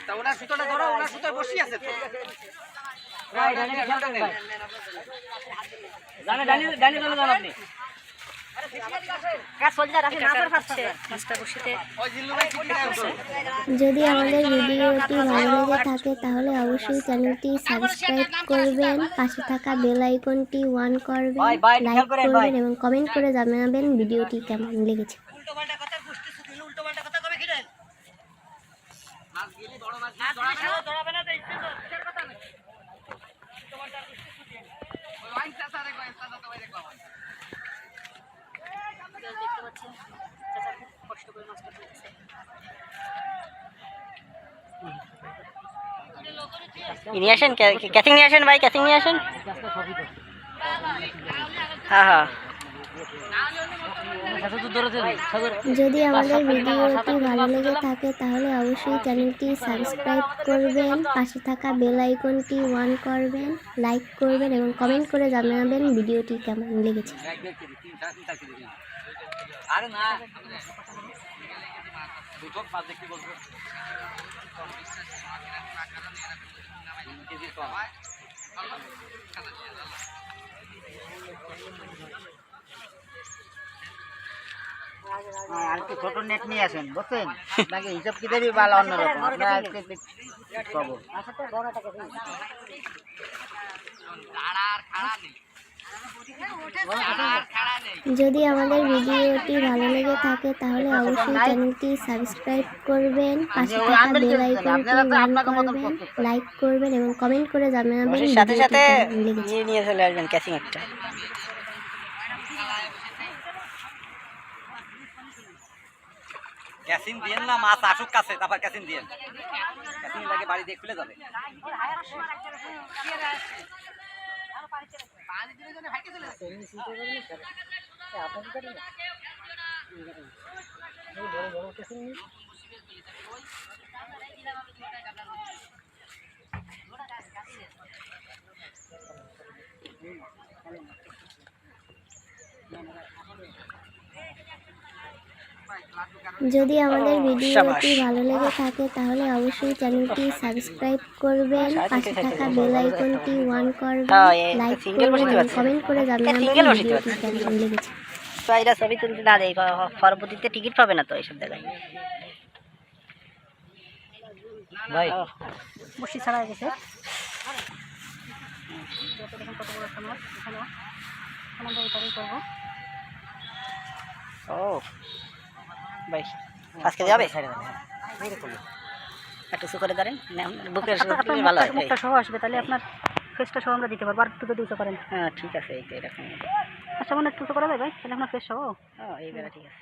তা ওনার সুতোটা ধরো, ওনার সুতোয় বসি আছে তো। আপনি যদি আমাদের ভিডিওটি ভালো লেগে থাকে তাহলে অবশ্যই চ্যানেলটি সাবস্ক্রাইব করবেন, পাশে থাকা বেল আইকনটি অন করবেন, লাইক করবেন এবং কমেন্ট করে জানাবেন ভিডিওটি কেমন লেগেছে। নিয়ে আসেন, ক্যাচিং নিয়ে আসেন ভাই, ক্যাচিং নিয়ে আসেন। হ্যাঁ হ্যাঁ। যদি আমাদের ভিডিওটি ভালো লেগে থাকে তাহলে অবশ্যই চ্যানেলটি সাবস্ক্রাইব করবেন, পাশে থাকা বেল আইকনটি অন করবেন, লাইক করবেন এবং কমেন্ট করে জানাবেন ভিডিওটি কেমন লেগেছে। আরে না দুটো পাঁচ দেখতে বলবো। আর একটু ছোট নেট নিয়ে আসেন, বুঝছেন নাকি? হিসাব কি দেবি বালা অন্যরকম, আমরা পাবো। যদি আমাদের ভিডিওটি ভালো লেগে থাকে তাহলে অবশ্যই চ্যানেলটি সাবস্ক্রাইব করবেন, পাশে থাকা বেল আইকনটি অন করবেন, লাইক করবেন এবং কমেন্ট করে জানাবেন সাথে সাথে কেমন লেগেছে। নিয়ে চলে আসবেন ক্যাচিং একটা। ক্যাসিন দিয়েন না, মাছ আসুক কাছে, তারপর ক্যাসিন দিয়েন। ক্যাসিন লাগে বাড়ি দিয়ে খুলে যাবে। যদি আমাদের ভিডিওটি ভালো লেগে থাকে তাহলে অবশ্যই চ্যানেলটি সাবস্ক্রাইব করবেন, পাশে থাকা বেল আইকনটি অন করবেন, লাইক করবেন এবং কমেন্ট করে জানাবেন ভিডিওটি কেমন লেগেছে। তো এরা ছবি তুলতে না দেয়, পরবর্তীতে টিকিট পাবে না তো এইসব জায়গায় ভাই। বসি ছাড়া গেছে ও ভাই, আজকে যাবে একটু উঁচু করে ধরেন, বুকের ভালো হয়, মুখটা সহ আসবে, তাহলে আপনার ফেসটা সহ আমরা দিতে পারবো। আর একটু যদি উঁচু করেন। হ্যাঁ ঠিক আছে, এই তো এরকম। আচ্ছা, মানে একটু উঁচু করা যায় ভাই, তাহলে আপনার ফেস সহ। হ্যাঁ, এই বেলা ঠিক আছে।